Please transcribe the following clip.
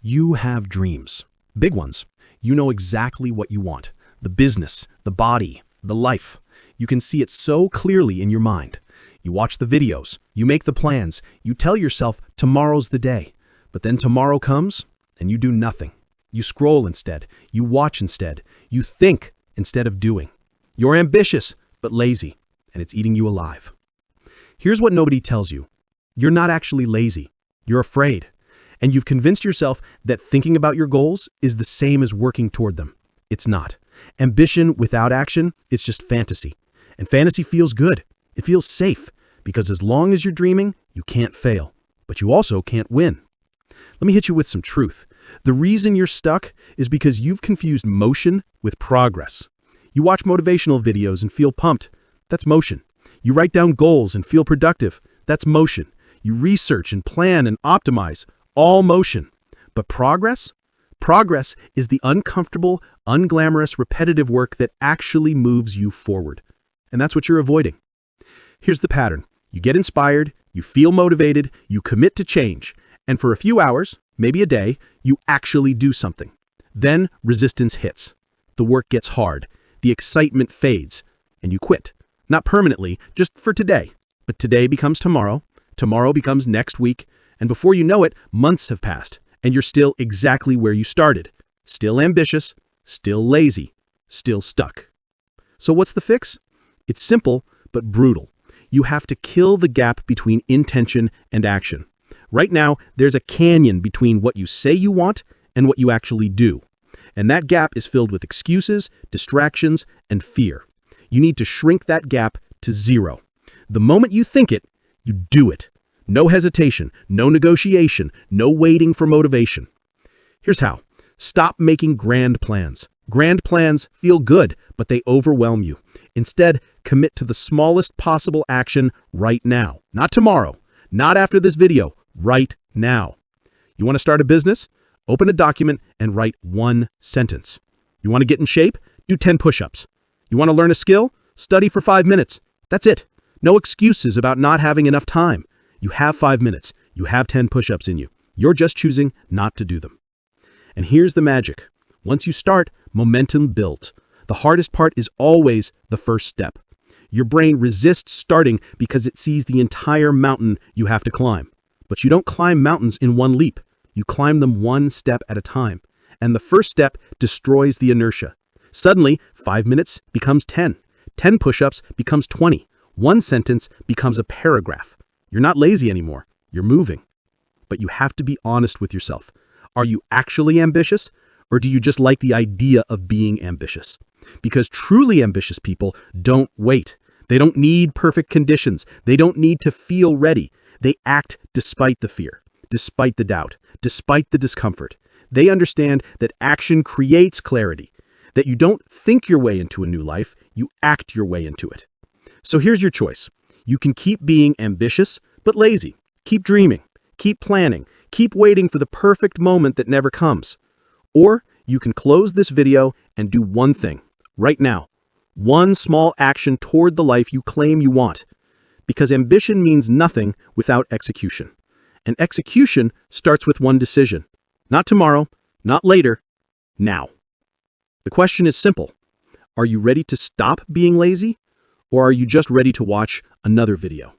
You have dreams. Big ones. You know exactly what you want. The business, the body, the life. You can see it so clearly in your mind. You watch the videos, you make the plans, you tell yourself tomorrow's the day. But then tomorrow comes and you do nothing. You scroll instead, you watch instead, you think instead of doing. You're ambitious, but lazy, and it's eating you alive. Here's what nobody tells you. You're not actually lazy. You're afraid. And you've convinced yourself that thinking about your goals is the same as working toward them. It's not. Ambition without action is just fantasy. And fantasy feels good. It feels safe, because as long as you're dreaming, you can't fail. But you also can't win. Let me hit you with some truth. The reason you're stuck is because you've confused motion with progress. You watch motivational videos and feel pumped. That's motion. You write down goals and feel productive. That's motion. You research and plan and optimize. All motion. But progress? Progress is the uncomfortable, unglamorous, repetitive work that actually moves you forward. And that's what you're avoiding. Here's the pattern. You get inspired, you feel motivated, you commit to change, and for a few hours, maybe a day, you actually do something. Then resistance hits. The work gets hard. The excitement fades, and you quit. Not permanently, just for today. But today becomes tomorrow, tomorrow becomes next week, and before you know it, months have passed, and you're still exactly where you started. Still ambitious, still lazy, still stuck. So what's the fix? It's simple, but brutal. You have to kill the gap between intention and action. Right now, there's a canyon between what you say you want and what you actually do. And that gap is filled with excuses, distractions, and fear. You need to shrink that gap to zero. The moment you think it, you do it. No hesitation, no negotiation, no waiting for motivation. Here's how. Stop making grand plans. Grand plans feel good, but they overwhelm you. Instead, commit to the smallest possible action right now. Not tomorrow, not after this video, right now. You want to start a business? Open a document and write one sentence. You want to get in shape? Do 10 push-ups. You want to learn a skill? Study for 5 minutes. That's it. No excuses about not having enough time. You have 5 minutes. You have 10 push-ups in you. You're just choosing not to do them. And here's the magic. Once you start, momentum builds. The hardest part is always the first step. Your brain resists starting because it sees the entire mountain you have to climb. But you don't climb mountains in one leap. You climb them one step at a time. And the first step destroys the inertia. Suddenly, 5 minutes becomes 10. 10 push-ups becomes 20. One sentence becomes a paragraph. You're not lazy anymore. You're moving. But you have to be honest with yourself. Are you actually ambitious? Or do you just like the idea of being ambitious? Because truly ambitious people don't wait. They don't need perfect conditions. They don't need to feel ready. They act despite the fear, despite the doubt, despite the discomfort. They understand that action creates clarity, that you don't think your way into a new life, you act your way into it. So here's your choice. You can keep being ambitious, but lazy. Keep dreaming, keep planning, keep waiting for the perfect moment that never comes. Or you can close this video and do one thing, right now. One small action toward the life you claim you want. Because ambition means nothing without execution. And execution starts with one decision. Not tomorrow, not later, now. The question is simple. Are you ready to stop being lazy? Or are you just ready to watch another video?